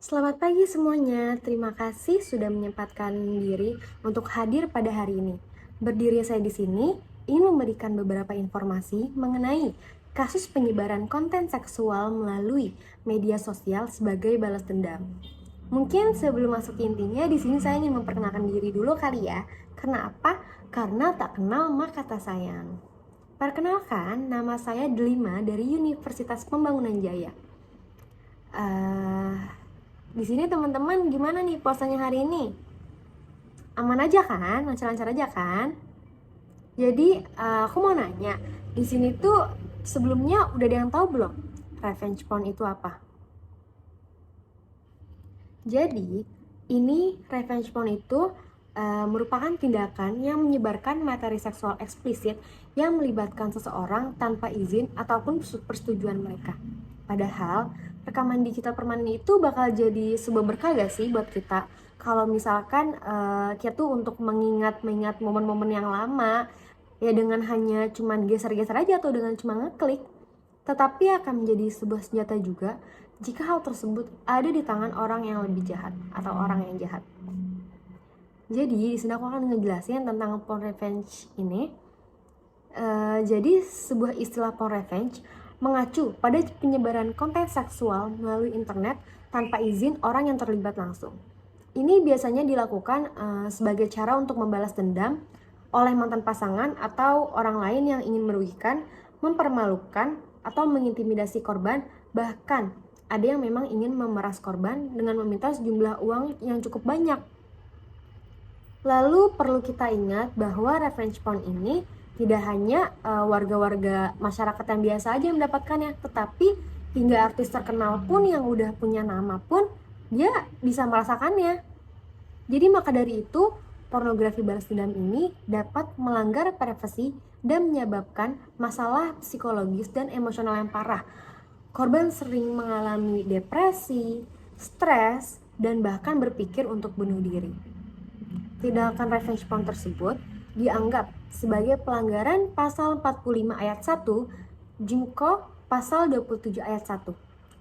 Selamat pagi semuanya, terima kasih sudah menyempatkan diri untuk hadir pada hari ini. Berdiri saya di sini ingin memberikan beberapa informasi mengenai kasus penyebaran konten seksual melalui media sosial sebagai balas dendam. Mungkin sebelum masuk intinya, di sini saya ingin memperkenalkan diri dulu kali ya. Karena apa? Karena tak kenal maka tak sayang. Perkenalkan, nama saya Delima dari Universitas Pembangunan Jaya. Eh, di sini teman-teman gimana nih puasanya hari ini? Aman aja kan? Lancar-lancar aja kan? Jadi aku mau nanya, di sini tuh sebelumnya udah ada yang tahu belum? Revenge porn itu apa? Jadi ini revenge porn itu merupakan tindakan yang menyebarkan materi seksual eksplisit yang melibatkan seseorang tanpa izin ataupun persetujuan mereka. Padahal rekaman digital permanen itu bakal jadi sebuah berkah gak sih buat kita? Kalau misalkan kita tuh untuk mengingat momen-momen yang lama, ya dengan hanya cuman geser-geser aja atau dengan cuma ngeklik, tetapi akan menjadi sebuah senjata juga jika hal tersebut ada di tangan orang yang lebih jahat atau orang yang jahat. Jadi di sini aku akan ngejelasin tentang porn revenge ini. Jadi sebuah istilah porn revenge mengacu pada penyebaran konten seksual melalui internet tanpa izin orang yang terlibat langsung. Ini biasanya dilakukan sebagai cara untuk membalas dendam oleh mantan pasangan atau orang lain yang ingin merugikan, mempermalukan, atau mengintimidasi korban. Bahkan ada yang memang ingin memeras korban dengan meminta sejumlah uang yang cukup banyak. Lalu perlu kita ingat bahwa revenge porn ini tidak hanya warga-warga masyarakat yang biasa aja yang mendapatkannya, tetapi hingga artis terkenal pun yang udah punya nama pun dia bisa merasakannya. Jadi maka dari itu, pornografi balas dendam ini dapat melanggar privasi dan menyebabkan masalah psikologis dan emosional yang parah. Korban sering mengalami depresi, stres, dan bahkan berpikir untuk bunuh diri. Tindakan revenge porn tersebut dianggap sebagai pelanggaran pasal 45 ayat 1 Junko pasal 27 ayat 1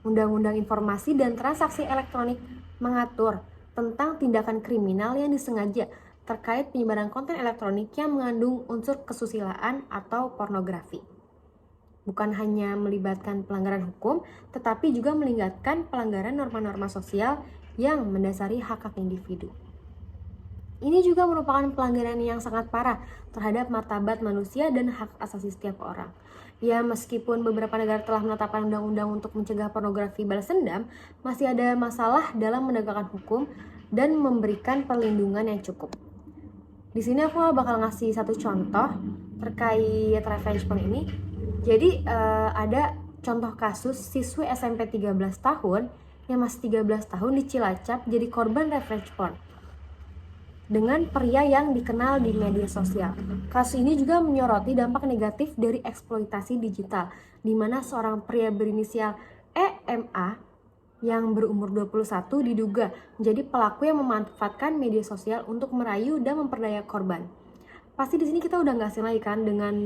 Undang-Undang Informasi dan Transaksi Elektronik mengatur tentang tindakan kriminal yang disengaja terkait penyebaran konten elektronik yang mengandung unsur kesusilaan atau pornografi. Bukan hanya melibatkan pelanggaran hukum, tetapi juga melibatkan pelanggaran norma-norma sosial yang mendasari hak-hak individu. Ini juga merupakan pelanggaran yang sangat parah terhadap martabat manusia dan hak asasi setiap orang. Ya, meskipun beberapa negara telah menetapkan undang-undang untuk mencegah pornografi balas dendam, masih ada masalah dalam menegakkan hukum dan memberikan perlindungan yang cukup. Di sini aku bakal ngasih satu contoh terkait revenge porn ini. Jadi ada contoh kasus siswi SMP 13 tahun yang masih 13 tahun di Cilacap jadi korban revenge porn dengan pria yang dikenal di media sosial. Kasus ini juga menyoroti dampak negatif dari eksploitasi digital, di mana seorang pria berinisial EMA yang berumur 21 diduga menjadi pelaku yang memanfaatkan media sosial untuk merayu dan memperdaya korban. Pasti di sini kita udah nggak asing lagi kan dengan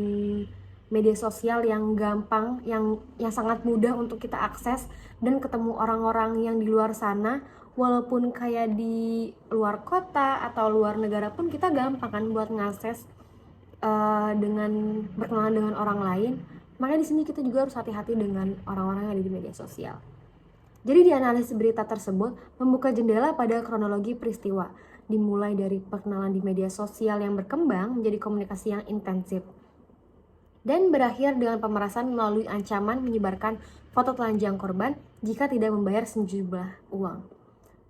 media sosial yang gampang, yang sangat mudah untuk kita akses dan ketemu orang-orang yang di luar sana. Walaupun kayak di luar kota atau luar negara pun kita gampang kan buat ngakses dengan berkenalan dengan orang lain. Makanya di sini kita juga harus hati-hati dengan orang-orang yang ada di media sosial. Jadi di analisis berita tersebut membuka jendela pada kronologi peristiwa, dimulai dari perkenalan di media sosial yang berkembang menjadi komunikasi yang intensif, dan berakhir dengan pemerasan melalui ancaman menyebarkan foto telanjang korban jika tidak membayar sejumlah uang.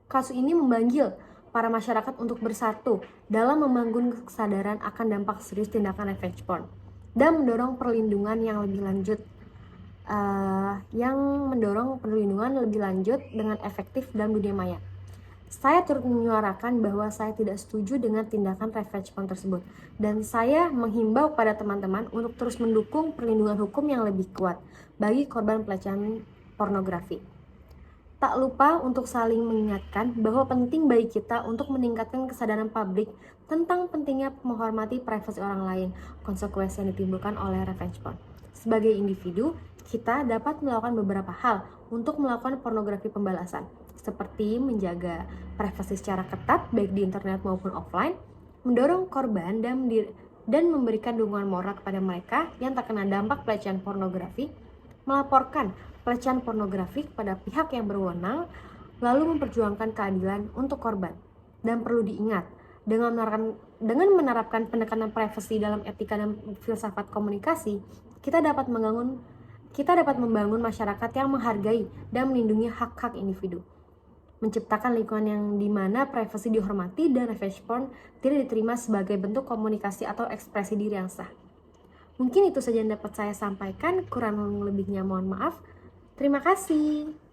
Kasus ini memanggil para masyarakat untuk bersatu dalam membangun kesadaran akan dampak serius tindakan revenge porn dan mendorong perlindungan yang lebih lanjut, dengan efektif dalam dunia maya. Saya turut menyuarakan bahwa saya tidak setuju dengan tindakan revenge porn tersebut, dan saya menghimbau pada teman-teman untuk terus mendukung perlindungan hukum yang lebih kuat bagi korban pelecehan pornografi. Tak lupa untuk saling mengingatkan bahwa penting bagi kita untuk meningkatkan kesadaran publik tentang pentingnya menghormati privasi orang lain, konsekuensi yang ditimbulkan oleh revenge porn. Sebagai individu, kita dapat melakukan beberapa hal untuk melakukan pornografi pembalasan, seperti menjaga privasi secara ketat baik di internet maupun offline, mendorong korban dan memberikan dukungan moral kepada mereka yang terkena dampak pelecehan pornografi, melaporkan pelecehan pornografi kepada pihak yang berwenang, lalu memperjuangkan keadilan untuk korban. Dan perlu diingat, dengan menerapkan pendekatan privasi dalam etika dan filsafat komunikasi, kita dapat membangun masyarakat yang menghargai dan melindungi hak-hak individu, menciptakan lingkungan yang dimana privasi dihormati dan revenge porn tidak diterima sebagai bentuk komunikasi atau ekspresi diri yang sah. Mungkin itu saja yang dapat saya sampaikan, kurang lebihnya mohon maaf. Terima kasih.